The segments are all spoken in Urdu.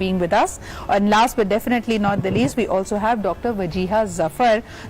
being with us. And last but definitely not the least, we also have Dr. Wajeeha Zafar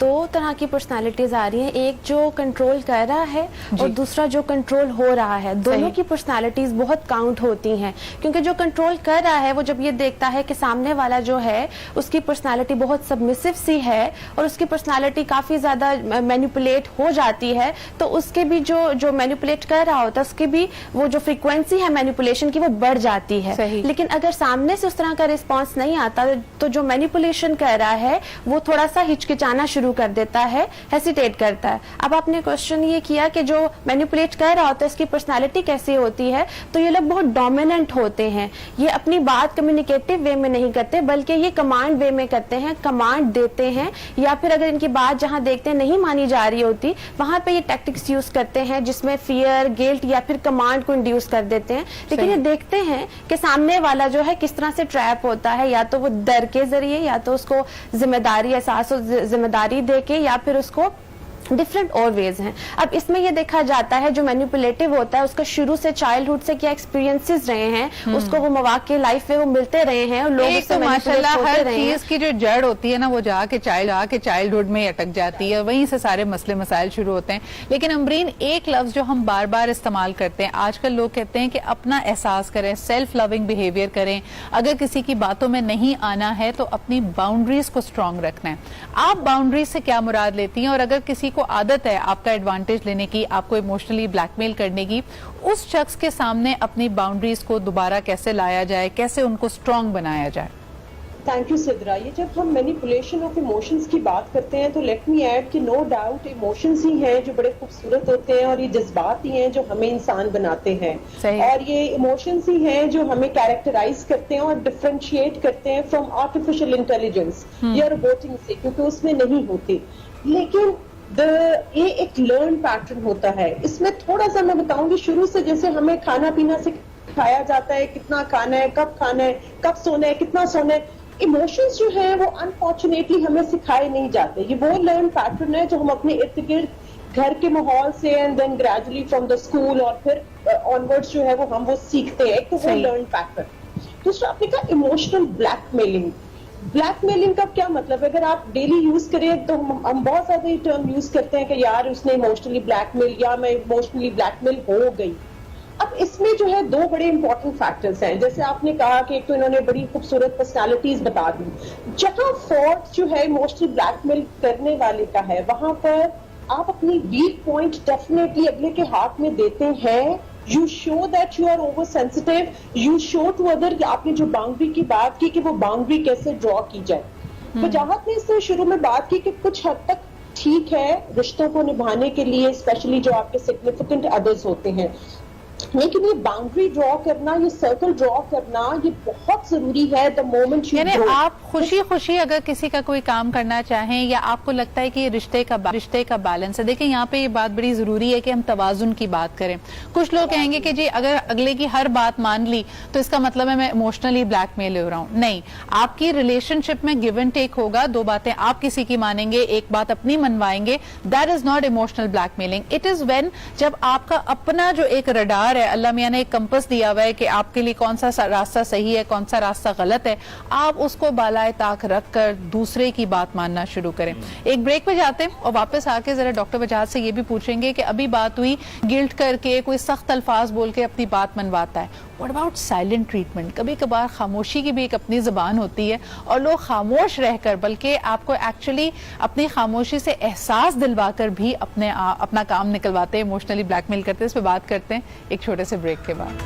دو طرح کی پرسنالٹیز آ رہی ہیں, ایک جو کنٹرول کر رہا ہے اور دوسرا جو کنٹرول ہو رہا ہے. دونوں کی پرسنالٹیز بہت کاؤنٹ ہوتی ہیں, کیونکہ جو کنٹرول کر رہا ہے وہ جب یہ دیکھتا ہے کہ سامنے والا جو ہے اس کی پرسنالٹی بہت سبمسو سی ہے اور اس کی پرسنالٹی کافی زیادہ مینیپولیٹ ہو جاتی ہے, تو اس کے بھی جو مینیپولیٹ کر رہا ہوتا ہے اس کی بھی وہ جو فریکوینسی ہے مینیپولیشن کی وہ بڑھ جاتی ہے. لیکن اگر سامنے سے اس طرح کا رسپانس نہیں آتا تو جو مینیپولیشن کر رہا ہے وہ تھوڑا سا ہچکچانا شروع کر دیتا ہے, ہیسیٹیٹ کرتا ہے. اب آپ نے کوشچن یہ کیا کہ جو مینیپولیٹ کر رہا ہوتا ہے اس کی پرسنالٹی کیسی ہوتی ہے, تو یہ لوگ بہت ڈومیننٹ ہوتے ہیں. یہ اپنی بات کمیونیکیٹو وے میں نہیں کرتے بلکہ یہ کمانڈ وے میں کرتے ہیں, کمانڈ دیتے ہیں, یا پھر اگر ان کی بات جہاں دیکھتے ہیں نہیں مانی جا رہی ہوتی وہاں پہ یہ ٹیکٹکس یوز کرتے ہیں جس میں فیئر, گلٹ یا پھر کمانڈ کو انڈیوس کر دیتے ہیں. لیکن یہ دیکھتے ہیں کہ سامنے والا جو ہے کس طرح سے ٹریپ ہوتا ہے, یا تو وہ ڈر کے ذریعے, یا تو اس کو ذمہ داری احساس و ذمہ داری دے کے, یا پھر اس کو ڈفرنٹ اور ویز ہیں. اب اس میں یہ دیکھا جاتا ہے جو مینیپولیٹو ہوتا ہے اس کا شروع سے چائلڈہڈ سے کیا ایکسپیرینسز رہے ہیں, اس کو وہ مواقع لائف میں وہ ملتے رہے ہیں اور لوگ اس سے ماشاءاللہ ہر چیز کی جو جڑ ہوتی ہے نا وہ جا کے چائلڈہڈ میں اٹک جاتی ہے, وہیں سے سارے مسئلے مسائل شروع ہوتے ہیں. لیکن امبرین ایک لفظ جو ہم بار بار استعمال کرتے ہیں آج کل, لوگ کہتے ہیں کہ اپنا احساس کریں, سیلف لونگ بیہیویئر کریں, اگر کسی کی باتوں میں نہیں آنا ہے تو اپنی باؤنڈریز کو اسٹرانگ رکھنا ہے. آپ باؤنڈریز سے کیا مراد لیتی ہیں, اور اگر کسی کو عادت ہے آپ کا ایڈوانٹیج لینے کی, آپ کو ایموشنلی بلیک میل کرنے کی, اس شخص کے سامنے اپنی باؤنڈریز کو دوبارہ کیسے لایا جائے, کیسے ان کو اسٹرانگ بنایا جائے؟ Thank you Sidra. یہ جب ہم مینیپولیشن آف ایموشنز کی بات کرتے ہیں تو لیٹ می ایڈ کہ نو ڈاؤٹ ایموشنز ہی ہیں جو بڑے خوبصورت ہوتے ہیں اور یہ جذبات ہی ہیں جو ہمیں انسان بناتے ہیں, اور یہ ایموشنز ہی ہیں جو ہمیں کیریکٹرائز کرتے ہیں اور ڈفرینشیٹ کرتے ہیں فرام آرٹیفیشل انٹیلیجنس یا روبوٹنگ سے, کیونکہ اس میں نہیں ہوتے. لیکن یہ ایک لرن پیٹرن ہوتا ہے. اس میں تھوڑا سا میں بتاؤں گی, شروع سے جیسے ہمیں کھانا پینا سکھایا جاتا ہے, کتنا کھانا ہے, کب سونا ہے, کتنا سونا ہے. ایموشنز جو ہیں وہ انفارچونیٹلی ہمیں سکھائے نہیں جاتے. یہ وہ لرن پیٹرن ہے جو ہم اپنے ارد گرد گھر کے ماحول سے and then gradually from the school اور پھر آنورڈ جو ہے وہ سیکھتے ہیں. تو وہ لرن پیٹرن. دوسرا آپ نے کہا emotional black mailing. Black mailing کا کیا مطلب ہے؟ اگر آپ ڈیلی یوز کریں تو ہم بہت زیادہ یہ ٹرم یوز کرتے ہیں کہ یار اس نے ایموشنلی بلیک میل, یا میں ایموشنلی بلیک میل ہو گئی. اب اس میں جو ہے دو بڑے امپورٹنٹ فیکٹرز ہیں. جیسے آپ نے کہا کہ ایک تو انہوں نے بڑی خوبصورت پرسنالٹیز بتا دی. جہاں فالٹ جو ہے ایموشنل بلیک میل کرنے والے کا ہے, وہاں پر آپ اپنی ویک پوائنٹ ڈیفینیٹلی اگلے کے ہاتھ میں دیتے ہیں. You show that you are oversensitive. You show to other کہ آپ نے جو باؤنڈری کی بات کی کہ وہ باؤنڈری کیسے ڈرا کی جائے. وجاہت نے اس سے شروع میں بات کی کہ کچھ حد تک ٹھیک ہے رشتوں کو نبھانے کے لیے, اسپیشلی جو آپ کے سگنیفیکنٹ ادرز ہوتے ہیں, لیکن یہ باؤنڈری ڈرا کرنا, یہ سرکل ڈرا کرنا, یہ بہت ضروری ہے. دا مومنٹ یعنی آپ خوشی اگر کسی کا کوئی کام کرنا چاہیں یا آپ کو لگتا ہے کہ یہ رشتے کا بیلنس ہے. دیکھیں یہاں پہ یہ بات بڑی ضروری ہے کہ ہم توازن کی بات کریں. کچھ لوگ کہیں گے کہ جی اگر اگلے کی ہر بات مان لی تو اس کا مطلب ہے میں ایموشنلی بلیک میل ہو رہا ہوں. نہیں, آپ کی ریلیشن شپ میں گیو اینڈ ٹیک ہوگا. دو باتیں آپ کسی کی مانیں گے, ایک بات اپنی منوائیں گے. That is not emotional black mailing. It is when جب آپ کا اپنا جو ایک رڈار ہے, اللہ میاں نے ایک کمپس دیا ہوا ہے کہ آپ کے لیے کون سا راستہ صحیح ہے, کون سا راستہ غلط ہے, آپ اس کو بالائے طاق رکھ کر دوسرے کی بات ماننا شروع کریں. ایک بریک پہ جاتے ہیں اور واپس آ کے ذرا ڈاکٹر وجاہت سے یہ بھی پوچھیں گے کہ ابھی بات ہوئی گلٹ کر کے, کوئی سخت الفاظ بول کے اپنی بات منواتا ہے. What about silent treatment? کبھی کبھار خاموشی کی بھی ایک اپنی زبان ہوتی ہے اور لوگ خاموش رہ کر بلکہ آپ کو ایکچولی اپنی خاموشی سے احساس دلوا کر بھی اپنا کام نکلواتے ہیں, ایموشنلی بلیک میل کرتے ہیں. اس پہ بات کرتے ہیں ایک چھوٹے سے بریک کے بعد.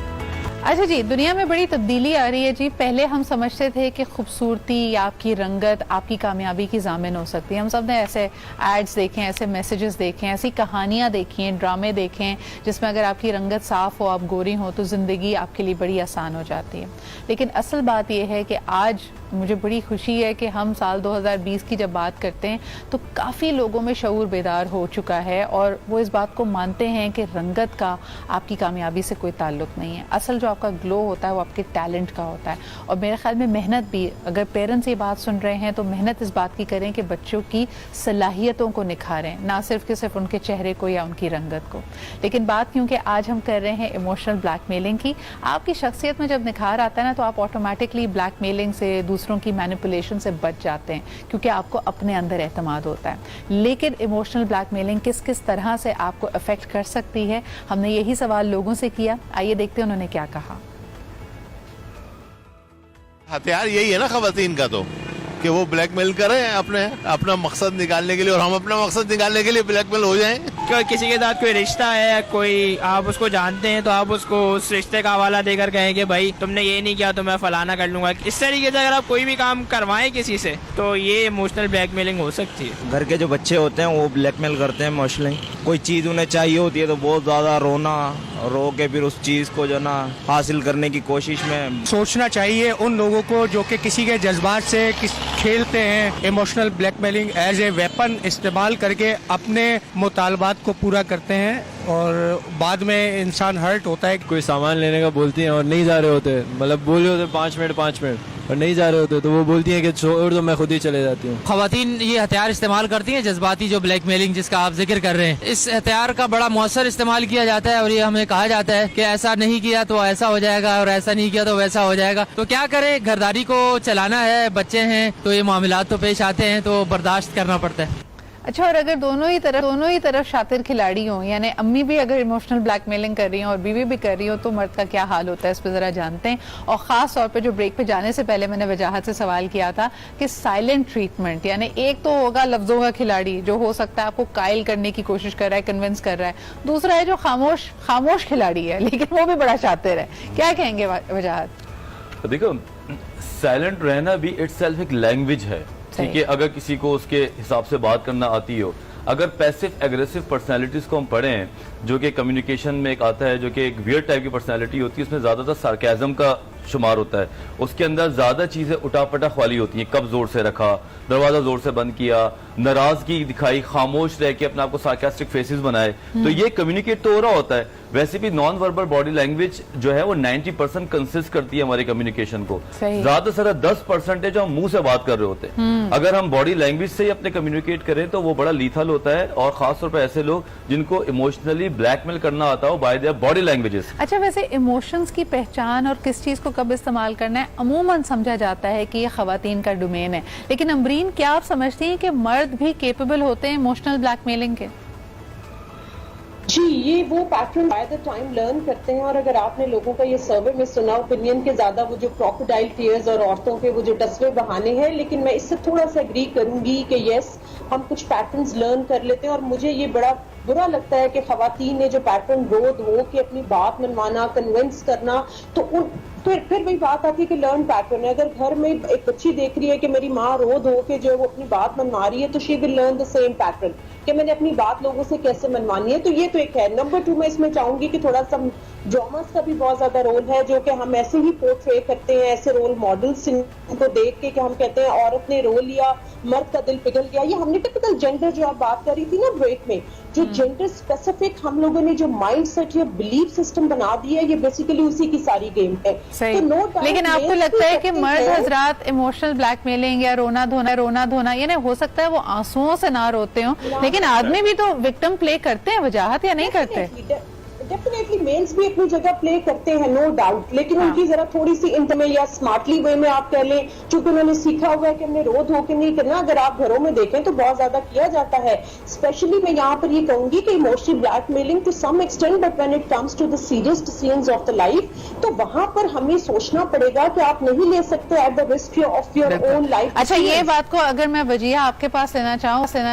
اچھا جی, دنیا میں بڑی تبدیلی آ رہی ہے جی. پہلے ہم سمجھتے تھے کہ خوبصورتی یا آپ کی رنگت آپ کی کامیابی کی ضامن ہو سکتی ہے. ہم سب نے ایسے ایڈز دیکھیں, ایسے میسیجز دیکھیں, ایسی کہانیاں دیکھی ہیں, ڈرامے دیکھیں جس میں اگر آپ کی رنگت صاف ہو, آپ گوری ہو تو زندگی آپ کے لیے بڑی آسان ہو جاتی ہے. لیکن اصل بات یہ ہے کہ آج مجھے بڑی خوشی ہے کہ ہم سال 2020 کی جب بات کرتے ہیں تو کافی لوگوں میں شعور بیدار ہو چکا ہے اور وہ اس بات کو مانتے ہیں کہ رنگت کا آپ کی کامیابی سے کوئی تعلق نہیں ہے. اصل جو آپ کا گلو ہوتا ہے وہ آپ کے ٹیلنٹ کا ہوتا ہے. اور میرے خیال میں محنت بھی, اگر پیرنٹس یہ بات سن رہے ہیں تو محنت اس بات کی کریں کہ بچوں کی صلاحیتوں کو نکھاریں, نہ صرف کہ صرف ان کے چہرے کو یا ان کی رنگت کو. لیکن بات کیونکہ آج ہم کر رہے ہیں ایموشنل بلیک میلنگ کی, آپ کی شخصیت میں جب نکھار آتا ہے نا تو آپ آٹومیٹکلی بلیک میلنگ سے, دوسروں کی مینیپولیشن سے بچ جاتے ہیں کیونکہ آپ کو اپنے اندر اعتماد ہوتا ہے. لیکن ایموشنل بلیک میلنگ کس کس طرح سے آپ کو افیکٹ کر سکتی ہے, ہم نے یہی سوال لوگوں سے کیا. آئیے دیکھتے ہیں انہوں نے کیا کہا. ہتھیار یہی ہے نا خواتین کا تو, کہ وہ بلیک میل کریں اپنا مقصد نکالنے کے لیے, اور ہم اپنا مقصد نکالنے کے لیے بلیک میل ہو جائیں. کسی کے ساتھ کوئی رشتہ ہے, کوئی آپ اس کو جانتے ہیں, تو آپ اس کو اس رشتے کا حوالہ دے کر کہیں کہ بھائی تم نے یہ نہیں کیا تو میں فلانا کر لوں گا. اس طریقے سے اگر آپ کوئی بھی کام کروائیں کسی سے تو یہ ایموشنل بلیک میلنگ ہو سکتی ہے. گھر کے جو بچے ہوتے ہیں وہ بلیک میل کرتے ہیں ایموشنلی. کوئی چیز انہیں چاہیے ہوتی ہے تو بہت زیادہ رو کے پھر اس چیز کو جو نا حاصل کرنے کی کوشش میں. سوچنا چاہیے ان لوگوں کو جو کہ کسی کے جذبات سے کھیلتے ہیں, emotional black mailing as a weapon استعمال کر کے اپنے مطالبات کو پورا کرتے ہیں اور بعد میں انسان ہرٹ ہوتا ہے. کوئی سامان لینے کا بولتی ہیں اور نہیں جا رہے ہوتے, مطلب بولے ہوتے 5 منٹ اور نہیں جا رہے ہوتے تو وہ بولتی ہیں کہ چھوڑ دو میں خود ہی چلے جاتی ہوں. خواتین یہ ہتھیار استعمال کرتی ہیں جذباتی, جو بلیک میلنگ جس کا آپ ذکر کر رہے ہیں, اس ہتھیار کا بڑا مؤثر استعمال کیا جاتا ہے اور یہ ہمیں کہا جاتا ہے کہ ایسا نہیں کیا تو ایسا ہو جائے گا اور ایسا نہیں کیا تو ویسا ہو جائے گا. تو کیا کریں, گھرداری کو چلانا ہے, بچے ہیں تو یہ معاملات تو پیش آتے ہیں تو برداشت کرنا پڑتا ہے. اچھا, اور اگر دونوں ہی طرف شاطر کھلاڑی ہوں, یعنی امی بھی اگر ایموشنل بلیک میلنگ کر رہی ہیں اور بیوی بھی کر رہی ہوں, تو مرد کا کیا حال ہوتا ہے اس پہ ذرا جانتے ہیں. اور خاص طور پہ جو بریک پہ جانے سے پہلے میں نے وجاہت سے سوال کیا تھا کہ سائلنٹ ٹریٹمنٹ, یعنی ایک تو ہوگا لفظوں کا کھلاڑی جو ہو سکتا ہے آپ کو قائل کرنے کی کوشش کر رہا ہے, کنونس کر رہا ہے, دوسرا ہے جو خاموش کھلاڑی ہے لیکن وہ بھی بڑا شاطر ہے. کیا کہیں گے وجاہت؟ دیکھو, سائلنٹ رہنا بھی اٹ سیلف ایک لینگویج ہے, ٹھیک ہے. اگر کسی کو اس کے حساب سے بات کرنا آتی ہو, اگر پیسو ایگریسو پرسنالٹیز کو ہم پڑھیں, جو کہ کمیونیکیشن میں ایک آتا ہے, جو کہ ایک ویئرڈ ٹائپ کی پرسنالٹی ہوتی ہے, اس میں زیادہ تر سارکیزم کا شمار ہوتا ہے. اس کے اندر زیادہ چیزیں اٹا پٹا خوالی ہوتی ہیں, کب زور سے رکھا, دروازہ زور سے بند کیا, ناراضگی دکھائی, خاموش رہ کے اپنے آپ کو سارکاسٹک فیسز بنائے, تو یہ کمیونیکیٹ تو ہو رہا ہوتا ہے. ویسے بھی نان وربل باڈی لینگویج جو ہے وہ 90% کنسسٹ کرتی ہے ہمارے کمیونیکیشن کو. زیادہ سے زیادہ 10% جو ہم منہ سے بات کر رہے ہوتے ہیں, اگر ہم باڈی لینگویج سے ہی اپنے کمیونیکیٹ کریں تو وہ بڑا لیتھل ہوتا ہے. اور خاص طور پہ ایسے لوگ جن کو ایموشنلی بلیک میل کرنا آتا ہو بائی دیئر باڈی لینگویجز. اچھا, ویسے ایموشنز کی پہچان اور کس چیز کو کب استعمال کرنا ہے عموماً سمجھا جاتا ہے کہ یہ خواتین کا ڈومین ہے, لیکن امبرین کیا آپ سمجھتی ہیں کہ مرد بھی کیپیبل ہوتے ہیں ایموشنل بلیک میلنگ کے؟ جی, یہ وہ pattern by the time learn کرتے ہیں. اور اگر آپ نے لوگوں کا یہ سروے میں سنا اوپینین کے زیادہ وہ جو کراکوڈائل ٹیئرز اور عورتوں کے وہ جو ٹسوے بہانے ہیں, لیکن میں اس سے تھوڑا سا ایگری کروں گی کہ یس, ہم کچھ پیٹرنز لرن کر لیتے ہیں. اور مجھے یہ بڑا برا لگتا ہے کہ خواتین نے جو پیٹرن رو کے اپنی بات منوانا, کنونس کرنا, تو پھر وہی بات آتی ہے کہ لرن پیٹرن ہے. اگر گھر میں ایک بچی دیکھ رہی ہے کہ میری ماں رو کے جو وہ اپنی بات منوا رہی ہے, تو she will learn the same pattern کہ میں نے اپنی بات لوگوں سے کیسے منوانی ہے. تو یہ تو ایک ہے. نمبر 2 میں اس میں چاہوں گی کہ تھوڑا سا ڈراماز کا بھی بہت زیادہ رول ہے, جو کہ ہم ایسے ہی پورٹری کرتے ہیں, ایسے رول ماڈلس کو دیکھ کے کہ ہم کہتے ہیں عورت نے رو لیا, مرد کا دل پگھل گیا. یہ ہم نے ٹپیکل جینڈر جو آپ بات کر رہی تھی نا بریک میں, جو جینڈر اسپیسیفک ہم لوگوں نے جو مائنڈ سیٹ یا بلیف سسٹم بنا دیا ہے, یہ بیسیکلی اسی کی ساری گیم ہے. لیکن آپ کو لگتا ہے کہ مرد حضرات ایموشنل بلیک میلنگ یا رونا دھونا, یعنی ہو سکتا ہے وہ آنسوؤں سے نہ روتے ہوں, لیکن آدمی بھی تو وکٹم پلے کرتے ہیں وجاہت, یا نہیں کرتے؟ ڈیفینیٹلی مینس بھی اپنی جگہ پلے کرتے ہیں, نو ڈاؤٹ, لیکن ان کی ذرا تھوڑی سی انٹمے یا اسمارٹلی وے میں آپ کہہ لیں, چونکہ انہوں نے سیکھا ہوا ہے کہ ہم نے رو دھو کے نہیں کرنا. اگر آپ گھروں میں دیکھیں تو بہت زیادہ کیا جاتا ہے. اسپیشلی میں یہاں پر یہ کہوں گی کہ emotional blackmailing to some extent, but when it comes to the serious scenes of the life, تو وہاں پر ہمیں سوچنا پڑے گا کہ آپ نہیں لے سکتے at the risk of your own life. اچھا, یہ بات کو اگر میں وجیہ آپ کے پاس لینا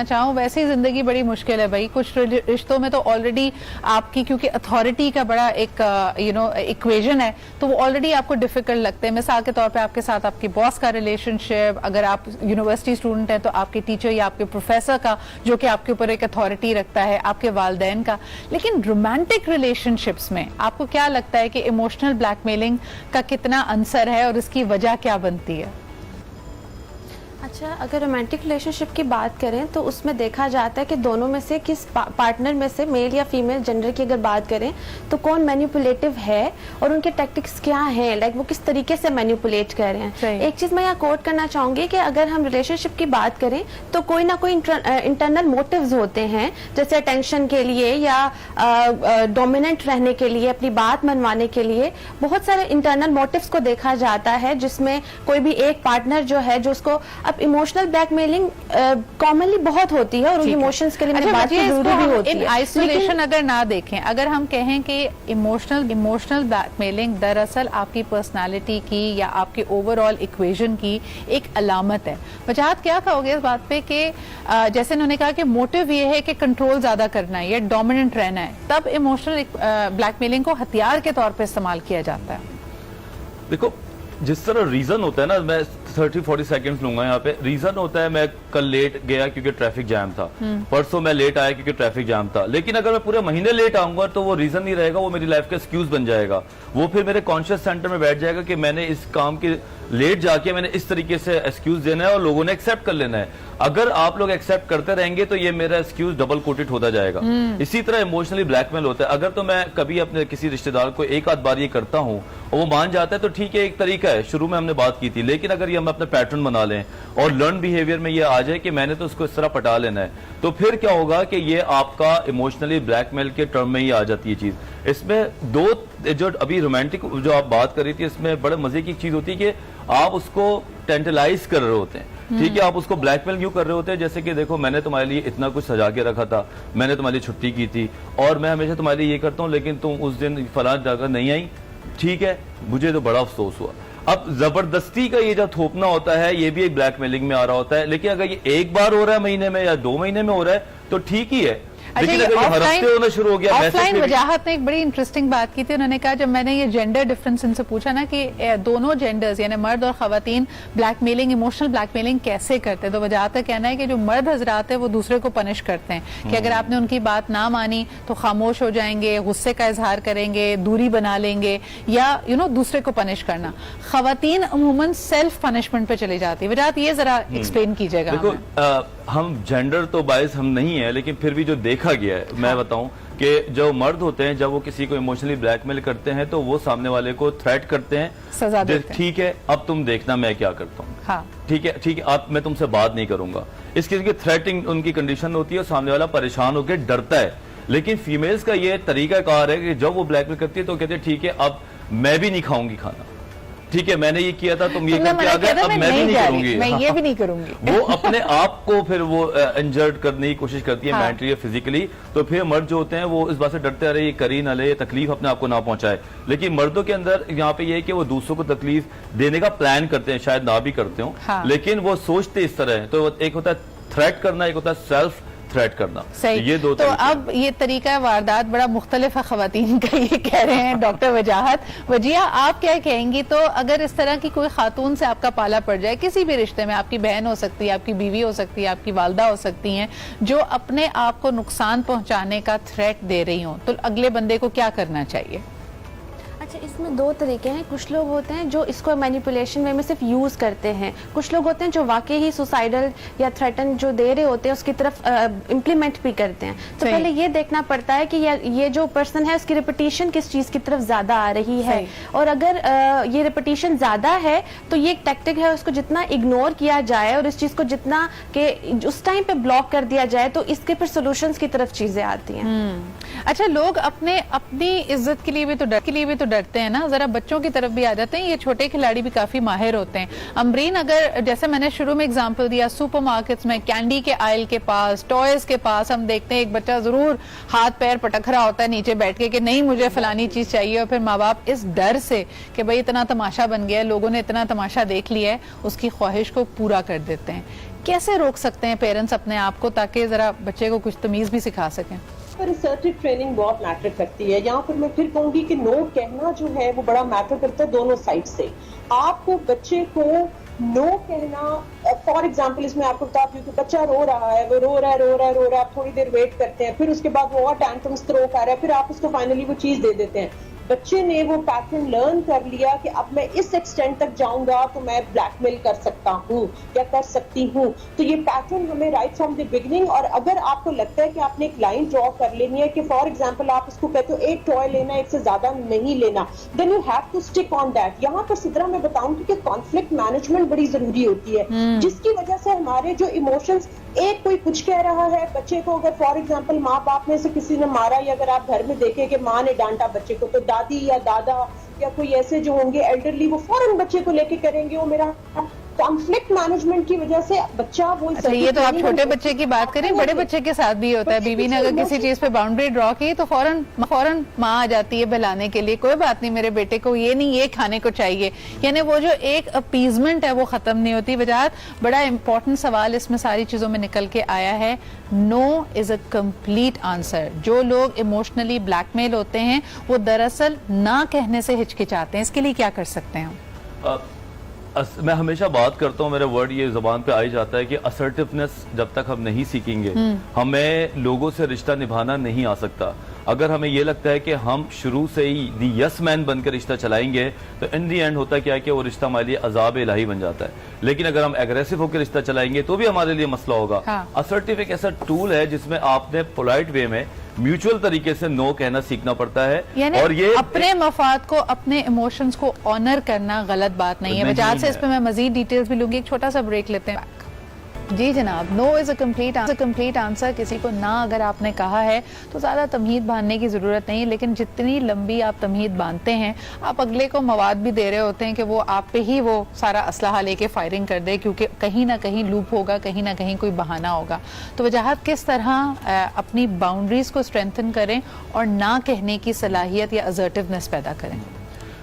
چاہوں, ویسے ہی زندگی بڑی مشکل ہے بھائی. کچھ رشتوں میں تو آلریڈی آپ کی کیونکہ اتھارٹی کا بڑا ایک ایکویژن ہے, تو وہ آلریڈی آپ کو ڈیفیکلٹ لگتے ہیں. مثال کے طور پہ آپ کے ساتھ آپ کی باس کا ریلیشن شپ, اگر آپ یونیورسٹی اسٹوڈنٹ ہیں تو آپ کے ٹیچر یا آپ کے پروفیسر کا جو کہ آپ کے اوپر ایک اتھارٹی رکھتا ہے, آپ کے والدین کا. لیکن رومانٹک ریلیشن شپس میں آپ کو کیا لگتا ہے کہ ایموشنل بلیک میلنگ کا کتنا عنصر ہے اور اس کی وجہ کیا بنتی ہے؟ اچھا، اگر رومانٹک ریلیشن شپ کی بات کریں تو اس میں دیکھا جاتا ہے کہ دونوں میں سے کس پارٹنر میں سے میل یا فیمیل جنڈر کی اگر بات کریں تو کون مینیپولیٹو ہے اور ان کے ٹیکٹکس کیا ہیں، لائک وہ کس طریقے سے مینیپولیٹ کر رہے ہیں. ایک چیز میں یہاں کوٹ کرنا چاہوں گی کہ اگر ہم ریلیشن شپ کی بات کریں تو کوئی نہ کوئی انٹرنل موٹیوز ہوتے ہیں، جیسے اٹینشن کے لیے یا ڈومیننٹ رہنے کے لیے، اپنی بات منوانے کے لیے بہت سارے انٹرنل موٹیوز کو دیکھا جاتا ہے، جس میں کوئی بھی ایک پارٹنر جو ہے جو اس کو اب ایموشنل بلیک میلنگ کامنلی بہت ہوتی ہے اور ان ایموشنز کے لیے میری بات ضروری بھی ہوتی ہے. آئسولیشن اگر نہ دیکھیں، اگر ہم کہیں کہ ایموشنل بلیک میلنگ دراصل آپ کی پرسنالٹی کی یا آپ کے اوور آل ایکویژن کی ایک علامت ہے. وجاہت کیا کہو گے اس بات پہ کہ جیسے انہوں نے کہا کہ موٹیو یہ ہے کہ کنٹرول زیادہ کرنا ہے یا ڈومیننٹ رہنا ہے، تب ایموشنل بلیک میلنگ کو ہتھیار کے طور پہ استعمال کیا جاتا ہے. دیکھو جس طرح ریزن ہوتا ہے نا، میں 30-40 سیکنڈز لوں گا یہاں پہ. ریزن ہوتا ہے میں کل لیٹ گیا کیونکہ ٹریفک جام تھا، پرسوں میں لیٹ آیا کیونکہ ٹریفک جام تھا. لیکن اگر میں پورے مہینے لیٹ آؤں گا تو وہ ریزن نہیں رہے گا، وہ میری لائف کا ایکسکیوز بن جائے گا. وہ پھر میرے کانشیس سینٹر میں بیٹھ جائے گا کہ میں نے اس کام کی لیٹ جا کے میں نے اس طریقے سے ایکسکیوز دینا ہے اور لوگوں نے ایکسیپٹ کر لینا ہے. اگر آپ لوگ ایکسیپٹ کرتے رہیں گے تو یہ میرا ایکسکیوز ڈبل کوٹڈ ہوتا جائے گا. اسی طرح ایموشنلی بلیک میل ہوتا ہے. اگر تو میں کبھی اپنے کسی رشتہ دار کو ایک آدھ بار یہ کرتا ہوں اور وہ مان جاتا ہے تو ٹھیک ہے، ایک طریقہ ہے، شروع میں ہم نے بات کی تھی. لیکن اگر یہ ہم اپنا پیٹرن بنا لیں اور لرن بیہیویئر میں یہ آ جائے کہ میں نے تو اس کو اس طرح پٹا لینا ہے، تو پھر کیا ہوگا کہ یہ آپ کا ایموشنلی بلیک میل کے ٹرم میں ہی آ جاتی ہے چیز. اس میں دو جو ابھی رومانٹک جو آپ بات کر رہی تھی، اس میں بڑے مزے کی چیز ہوتی ہے کہ آپ اس کو ٹینٹلائز کر رہے ہوتے ہیں. ٹھیک ہے، آپ اس کو بلیک میل کیوں کر رہے ہوتے ہیں؟ جیسے کہ دیکھو میں نے تمہارے لیے اتنا کچھ سجا کے رکھا تھا، میں نے تمہارے لیے چھٹی کی تھی اور میں ہمیشہ تمہارے لیے یہ کرتا ہوں، لیکن تم اس دن فلاں جگہ نہیں آئی. ٹھیک ہے، مجھے تو بڑا افسوس ہوا. اب زبردستی کا یہ جو تھوپنا ہوتا ہے یہ بھی ایک بلیک میلنگ میں آ رہا ہوتا ہے. لیکن اگر یہ ایک بار ہو رہا ہے مہینے میں یا 2 مہینے میں ہو رہا ہے تو ٹھیک ہی ہے. لیکن اگر یہ ہر ہفتے ہونا شروع ہو گیا، آف لائن وجاہت نے ایک بڑی انٹرسٹنگ بات کی تھی. انہوں نے کہا جب میں نے یہ جینڈر ڈفرنس ان سے پوچھا نا کہ دونوں جینڈرز یعنی مرد اور خواتین black mailing, emotional black mailing کیسے کرتے ہیں، تو وجاہت کا کہنا ہے کہ جو مرد حضرات ہیں وہ دوسرے کو پنش کرتے ہیں کہ اگر آپ نے ان کی بات نہ مانی تو خاموش ہو جائیں گے، غصے کا اظہار کریں گے، دوری بنا لیں گے یا دوسرے کو پنش کرنا. خواتین عموماً سیلف پنشمنٹ پہ چلی جاتی ہے. وجاہت یہ ذرا ایکسپلین کیجیے گا. ہم جینڈر تو باعث ہم نہیں ہیں، لیکن پھر بھی جو دیکھا گیا ہے میں بتاؤں کہ جو مرد ہوتے ہیں جب وہ کسی کو ایموشنلی بلیک میل کرتے ہیں تو وہ سامنے والے کو تھریٹ کرتے ہیں، سزا دیتے ہیں. ٹھیک ہے اب تم دیکھنا میں کیا کرتا ہوں. ہاں ٹھیک ہے اب میں تم سے بات نہیں کروں گا. اس کی تھریٹنگ ان کی کنڈیشن ہوتی ہے اور سامنے والا پریشان ہو کے ڈرتا ہے. لیکن فیمیلز کا یہ طریقہ کار ہے کہ جب وہ بلیک میل کرتی ہے تو کہتے ہیں ٹھیک ہے اب میں بھی نہیں کھاؤں گی کھانا. ٹھیک ہے، میں نے یہ کیا تھا، تم یہ کر کے آ گئے، اب میں بھی نہیں کروں گی، میں یہ بھی نہیں کروں گی. وہ اپنے آپ کو پھر وہ انجرڈ کرنے کی کوشش کرتی ہے مینٹلی یا فزیکلی. تو پھر مرد جو ہوتے ہیں وہ اس بات سے ڈرتے رہے یہ کری نہ لے، تکلیف اپنے آپ کو نہ پہنچائے. لیکن مردوں کے اندر یہاں پہ یہ ہے کہ وہ دوسروں کو تکلیف دینے کا پلان کرتے ہیں، شاید نہ بھی کرتے ہوں لیکن وہ سوچتے اس طرح ہے. تو ایک ہوتا ہے تھریٹ کرنا، ایک ہوتا ہے سیلف تھریٹ کرنا. صحیح. تو اب یہ طریقہ واردات بڑا مختلف ہے خواتین کا، یہ کہہ رہے ہیں ڈاکٹر وجاہت. وجیہ آپ کیا کہیں گی؟ تو اگر اس طرح کی کوئی خاتون سے آپ کا پالا پڑ جائے کسی بھی رشتے میں، آپ کی بہن ہو سکتی ہے، آپ کی بیوی ہو سکتی ہے، آپ کی والدہ ہو سکتی ہیں، جو اپنے آپ کو نقصان پہنچانے کا تھریٹ دے رہی ہوں، تو اگلے بندے کو کیا کرنا چاہیے؟ اچھا، اس میں 2 طریقے ہیں. کچھ لوگ ہوتے ہیں جو اس کو مینیپولیشن وے میں صرف یوز کرتے ہیں، کچھ لوگ ہوتے ہیں جو واقعی ہی سوسائڈل یا تھریٹن جو دے رہے ہوتے ہیں اس کی طرف امپلیمنٹ بھی کرتے ہیں. تو پہلے یہ دیکھنا پڑتا ہے کہ یہ جو پرسن ہے اس کی ریپیٹیشن کس چیز کی طرف زیادہ آ رہی ہے. اور اگر یہ ریپیٹیشن زیادہ ہے تو یہ ایک ٹیکٹک ہے، اس کو جتنا اگنور کیا جائے اور اس چیز کو جتنا کہ اس ٹائم پہ بلاک کر دیا جائے تو اس کے پھر سولوشنز کی طرف چیزیں آتی ہیں. اچھا، لوگ اپنی عزت کے لیے بھی تو ڈرتے ہیں نا. ذرا بچوں کی طرف بھی آ جاتے ہیں. یہ چھوٹے کھلاڑی بھی کافی ماہر ہوتے ہیں. امبرین، اگر جیسے میں نے شروع میں اگزامپل دیا، سپر مارکیٹس میں کینڈی کے آئل کے پاس، ٹوائز کے پاس ہم دیکھتے ہیں ایک بچہ ضرور ہاتھ پیر پٹک رہا ہوتا ہے نیچے بیٹھ کے کہ نہیں مجھے فلانی چیز چاہیے، اور پھر ماں باپ اس ڈر سے کہ بھئی اتنا تماشا بن گیا ہے، لوگوں نے اتنا تماشا دیکھ لیا ہے، اس کی خواہش کو پورا کر دیتے ہیں. کیسے روک سکتے ہیں پیرنٹس اپنے آپ کو تاکہ ذرا بچے کو کچھ تمیز بھی سکھا سکیں؟ پر assertive ٹریننگ بہت میٹر کرتی ہے. یہاں پر میں پھر کہوں گی کہ نو کہنا جو ہے وہ بڑا میٹر کرتا ہے دونوں سائڈ سے. آپ کو بچے کو نو کہنا، فار ایگزامپل اس میں آپ کو بتا دوں کہ بچہ رو رہا ہے، وہ رو رہا ہے، آپ تھوڑی دیر ویٹ کرتے ہیں، پھر اس کے بعد وہ اور ٹینٹرمز تھرو کر رہا ہے، پھر آپ اس کو فائنلی وہ چیز دے دیتے ہیں. بچے نے وہ پیٹرن لرن کر لیا کہ اب میں اس ایکسٹینٹ تک جاؤں گا تو میں بلیک میل کر سکتا ہوں یا کر سکتی ہوں. تو یہ پیٹرن ہمیں رائٹ فرام دی بگننگ, اور اگر آپ کو لگتا ہے کہ آپ نے ایک لائن ڈرا کر لینی ہے کہ فار ایگزامپل آپ اس کو کہتے ہو ایک ٹوائے لینا, ایک سے زیادہ نہیں لینا, then you have to stick on that. یہاں پر سدرا میں بتاؤں کہ کانفلکٹ مینجمنٹ بڑی ضروری ہوتی ہے, جس کی وجہ سے ہمارے جو ایموشنز, ایک کوئی کچھ کہہ رہا ہے بچے کو, اگر فار ایگزامپل ماں باپ میں سے کسی نے مارا, یا اگر آپ گھر میں دیکھیں کہ ماں نے ڈانٹا بچے کو, تو دادی یا دادا یا کوئی ایسے جو ہوں گے ایلڈرلی, وہ فوراً بچے کو لے کے کریں گے وہ میرا. کانفلکٹ مینجمنٹ کی وجہ سے بچہ وہ, یہ تو آپ چھوٹے بچے کی بات کریں, بڑے بچے کے ساتھ بھی ہوتا ہے. بیوی نے اگر کسی چیز پہ باؤنڈری ڈرا کی تو فوراً ماں آ جاتی ہے بلانے کے لیے, کوئی بات نہیں میرے بیٹے کو یہ نہیں, یہ کھانے کو چاہیے. یعنی وہ جو ایک اپیزمنٹ ہے وہ ختم نہیں ہوتی. وجاہت بڑا امپورٹنٹ سوال اس میں ساری چیزوں میں نکل کے آیا ہے, نو از اے کمپلیٹ آنسر. جو لوگ ایموشنلی بلیک میل ہوتے ہیں وہ دراصل نہ کہنے سے ہچکچاتے ہیں. اس کے لیے کیا کر سکتے ہیں ہم؟ میں ہمیشہ بات کرتا ہوں, میرا ورڈ یہ زبان پہ آ ہی جاتا ہے کہ اسرٹیونیس جب تک ہم نہیں سیکھیں گے ہمیں لوگوں سے رشتہ نبھانا نہیں آ سکتا. اگر ہمیں یہ لگتا ہے کہ ہم شروع سے ہی دی یس مین بن کر رشتہ چلائیں گے تو ان دی اینڈ ہوتا کیا ہے کہ وہ رشتہ ہمارے لیے عذاب الہی بن جاتا ہے. لیکن اگر ہم ایگریسو ہو کے رشتہ چلائیں گے تو بھی ہمارے لیے مسئلہ ہوگا. اسرٹیو ایک ایسا ٹول ہے جس میں آپ نے پولائٹ وے میں میوچل طریقے سے نو کہنا سیکھنا پڑتا ہے, یعنی اور یہ اپنے مفاد کو, اپنے ایموشنز کو آنر کرنا غلط بات نہیں ہے. وجاہت سے اس پہ میں مزید ڈیٹیلز بھی لوں گی. ایک چھوٹا سا بریک لیتے ہیں. جی جناب, نو از اے کمپلیٹ آنسر. کسی کو نہ اگر آپ نے کہا ہے تو زیادہ تمہید باندھنے کی ضرورت نہیں, لیکن جتنی لمبی آپ تمہید باندھتے ہیں آپ اگلے کو مواد بھی دے رہے ہوتے ہیں کہ وہ آپ پہ ہی وہ سارا اسلحہ لے کے فائرنگ کر دے, کیونکہ کہیں نہ کہیں لوپ ہوگا, کہیں نہ کہیں کوئی بہانہ ہوگا. تو وجاہت کس طرح اپنی باؤنڈریز کو اسٹرینتھن کریں اور نہ کہنے کی صلاحیت یا اسرٹیونیس پیدا کریں.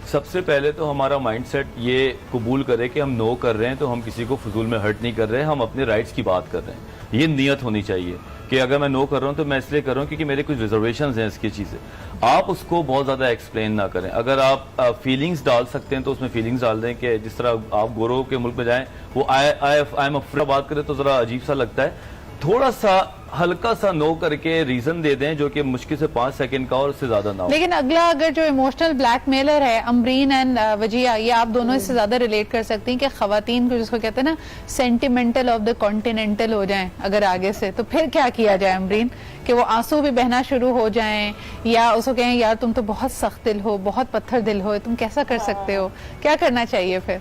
سب سے پہلے تو ہمارا مائنڈ سیٹ یہ قبول کرے کہ ہم نو کر رہے ہیں تو ہم کسی کو فضول میں ہرٹ نہیں کر رہے ہیں, ہم اپنے رائٹس کی بات کر رہے ہیں. یہ نیت ہونی چاہیے کہ اگر میں نو کر رہا ہوں تو میں اس لیے کر رہا ہوں کیونکہ میرے کچھ ریزرویشنز ہیں اس کی چیزیں. آپ اس کو بہت زیادہ ایکسپلین نہ کریں. اگر آپ فیلنگز ڈال سکتے ہیں تو اس میں فیلنگز ڈال دیں, کہ جس طرح آپ گورو کے ملک میں جائیں وہ آئی ایم افریڈ بات کریں تو ذرا عجیب سا لگتا ہے. تھوڑا سا ہلکا سا نو کر کے ریزن دے دیں جو کہ مشکل سے 5 سیکنڈ کا اور اس سے زیادہ نہ ہو. لیکن اگلا اگر جو ایموشنل بلیک میلر ہے, امبرین اینڈ وجیہ, یہ آپ دونوں اس سے زیادہ ریلیٹ کر سکتی ہیں کہ خواتین کو جس کو کہتے ہیں نا سینٹیمنٹل آف دا کانٹیننٹل ہو جائیں اگر آگے سے, تو پھر کیا کیا جائے امبرین؟ کہ وہ آنسو بھی بہنا شروع ہو جائیں, یا اس کو کہیں یار تم تو بہت سخت دل ہو, بہت پتھر دل ہو, تم کیسا کر سکتے ہو؟ کیا کرنا چاہیے پھر؟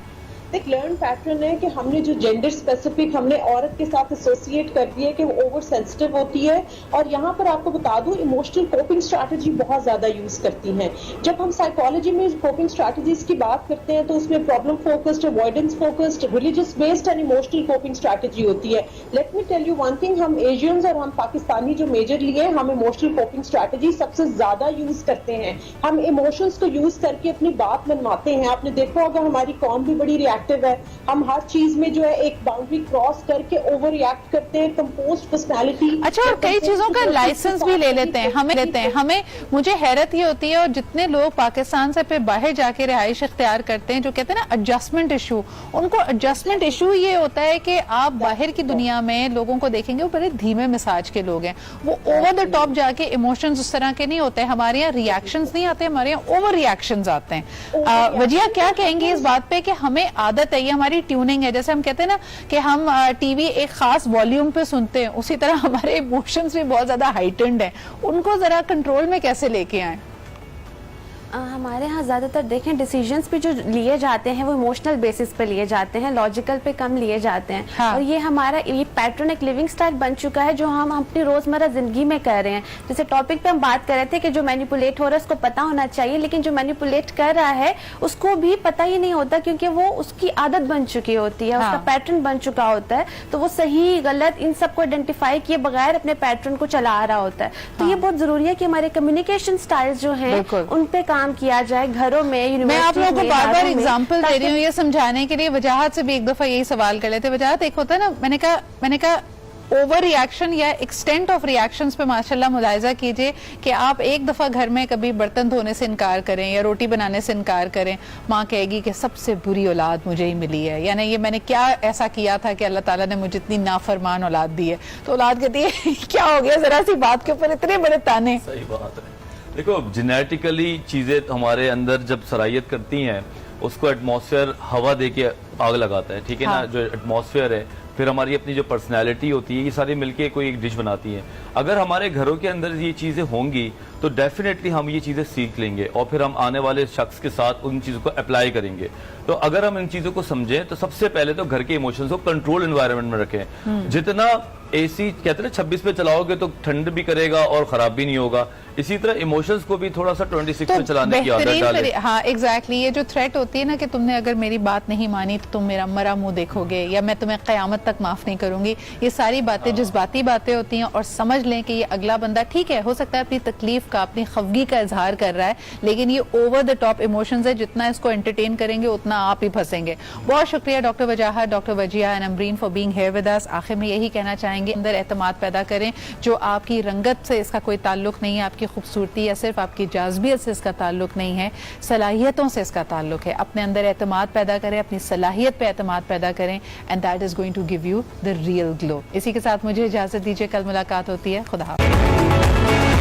ایک لرن پیٹرن ہے کہ ہم نے جو جینڈر اسپیسیفک ہم نے عورت کے ساتھ ایسوسیٹ کر دیا کہ وہ اوور سینسٹیو ہوتی ہے. اور یہاں پر آپ کو بتا دوں ایموشنل کوپنگ اسٹریٹجی بہت زیادہ یوز کرتی ہیں. جب ہم سائیکالوجی میں کوپنگ اسٹریٹجیز کی بات کرتے ہیں تو اس میں problem focused, avoidance focused, religious based and emotional coping strategy ہوتی ہے. Let me tell you one thing, ہم ایشینز اور ہم پاکستانی جو میجرلی ہیں ہم ایموشنل کوپنگ اسٹریٹجی سب سے زیادہ یوز کرتے ہیں. ہم ایموشنز کو یوز کر کے اپنی بات منواتے ہیں. آپ نے دیکھا ہوگا ہماری قوم بھی بڑی ریئیکٹیو ہے, ہم ہر چیز میں جو ہے ایک باؤنڈری کراس کر کے اوور ریئیکٹ کرتے ہیں. Composed personality. اچھا, اور کئی چیزوں کا لائسنس بھی لے لیتے ہیں. ہمیں مجھے حیرت یہ ہوتی ہے, اور جتنے لوگ پاکستان سے پھر باہر جا کے رہائش اختیار کرتے ہیں جو کہتے ہیں نا ایڈجسٹمنٹ ایشو, ان کو ایڈجسٹمنٹ ایشو یہ ہوتا ہے کہ آپ باہر کی دنیا میں لوگوں کو دیکھیں گے وہ بڑے دھیمے مزاج کے لوگ ہیں, وہ اوور دا ٹاپ جا کے ایموشنز اس طرح کے نہیں ہوتے. ہمارے یہاں ریئیکشنز نہیں آتے, ہمارے یہاں اوور ریئیکشنز آتے ہیں. وجیہ کیا کہیں گی اس بات پہ کہ ہمیں عادت ہے, یہ ہماری ٹیوننگ ہے, جیسے ہم کہتے ہیں نا کہ ہم ٹی وی ایک خاص والیوم پہ سنتے ہیں, اسی طرح ہمارے ایموشنز بھی بہت زیادہ ہائٹنڈ ہیں. ان کو ذرا کنٹرول میں کیسے لے کے آئیں؟ ہمارے ہاں زیادہ تر دیکھیں ڈیسیجنز بھی جو لیے جاتے ہیں وہ ایموشنل بیسس پہ لیے جاتے ہیں, لاجیکل پہ کم لیے جاتے ہیں. اور یہ ہمارا یہ پیٹرن ایک لیونگ سٹائل بن چکا ہے جو ہم اپنی روزمرہ زندگی میں کر رہے ہیں. جیسے ٹاپک پہ ہم بات کر رہے تھے کہ جو مینیپولیٹ ہو رہا ہے اس کو پتا ہونا چاہیے, لیکن جو مینیپولیٹ کر رہا ہے اس کو بھی پتا ہی نہیں ہوتا کیونکہ وہ اس کی عادت بن چکی ہوتی ہے, اس کا پیٹرن بن چکا ہوتا ہے. تو وہ صحیح غلط ان سب کو آئیڈینٹیفائی کیے بغیر اپنے پیٹرن کو چلا رہا ہوتا ہے. تو یہ بہت ضروری ہے کہ ہمارے کمیونیکیشن سٹائلز جو ہیں ان پہ کام کیا جائے. میں آپ لوگوں کو بار بار اگزامپل دے رہی ہوں یہ سمجھانے کے لیے. وجاہت سے بھی ایک دفعہ یہی سوال کر لیتے. وجاہت ایک ہوتا ہے نا, میں نے کہا اوور ریاکشن یا ایکسٹینٹ آف ریاکشنز پہ ماشاءاللہ ملاحظہ کیجئے کہ آپ ایک دفعہ گھر میں کبھی برتن دھونے سے انکار کریں یا روٹی بنانے سے انکار کریں, ماں کہے گی کہ سب سے بری اولاد مجھے ہی ملی ہے, یعنی یہ میں نے کیا ایسا کیا تھا کہ اللہ تعالیٰ نے مجھے اتنی نافرمان اولاد دی ہے. تو اولاد کہتی ہے کیا ہو گیا ذرا سی بات کے اوپر اتنے بڑے تانے. صحیح بات ہے. دیکھو جینیٹیکلی چیزیں ہمارے اندر جب صلاحیت کرتی ہیں اس کو ایٹماسفیئر ہوا دے کے آگ لگاتا ہے, ٹھیک ہے نا, جو ایٹماسفیئر ہے, پھر ہماری اپنی جو پرسنالٹی ہوتی ہے, یہ ساری مل کے کوئی ایک ڈش بناتی ہیں. اگر ہمارے گھروں کے اندر یہ چیزیں ہوں گی تو ڈیفینیٹلی ہم یہ چیزیں سیکھ لیں گے اور پھر ہم آنے والے شخص کے ساتھ ان چیزوں کو اپلائی کریں گے. تو اگر ہم ان چیزوں کو سمجھیں تو سب سے پہلے تو گھر کے ایموشنز کو کنٹرول انوائرمنٹ میں رکھیں. جتنا اے سی کہتے ہیں 26 پہ چلاؤ گے تو ٹھنڈ بھی کرے گا اور خراب بھی نہیں ہوگا, اسی طرح ایموشنز کو بھی تھوڑا سا 26 پہ چلانے کی عادت ڈالیں. ہاں ایگزیکٹلی, یہ جو تھریٹ ہوتی ہے نا کہ تم نے اگر میری بات نہیں مانی تو تم میرا مرا منہ دیکھو گے یا میں تمہیں قیامت تک معاف نہیں کروں گی, یہ ساری باتیں جذباتی باتیں ہوتی ہیں. اور سمجھ لیں کہ یہ اگلا بندہ ٹھیک ہے, ہو سکتا ہے اپنی تکلیف کا, اپنی خفگی کا اظہار کر رہا ہے, لیکن یہ اوور دا ٹاپ ایموشنز ہے, جتنا اس کو انٹرٹین کریں گے اتنا آپ ہی پھنسیں گے. بہت شکریہ doctor Wajahat, doctor Wajeeha and Ambreen for being here with us. آخر میں یہی کہنا چاہیں گے اندر اعتماد پیدا کریں, جو آپ کی رنگت سے اس کا کوئی تعلق نہیں ہے, آپ کی خوبصورتی یا صرف آپ کی جاذبیت سے اس کا تعلق نہیں ہے, صلاحیتوں سے اس کا تعلق ہے. اپنے اندر اعتماد پیدا کریں, اپنی صلاحیت پہ اعتماد پیدا کریں, and that is going to give you the real glue. اسی کے ساتھ مجھے اجازت دیجیے, کل ملاقات ہوتی ہے. خدا حافظ.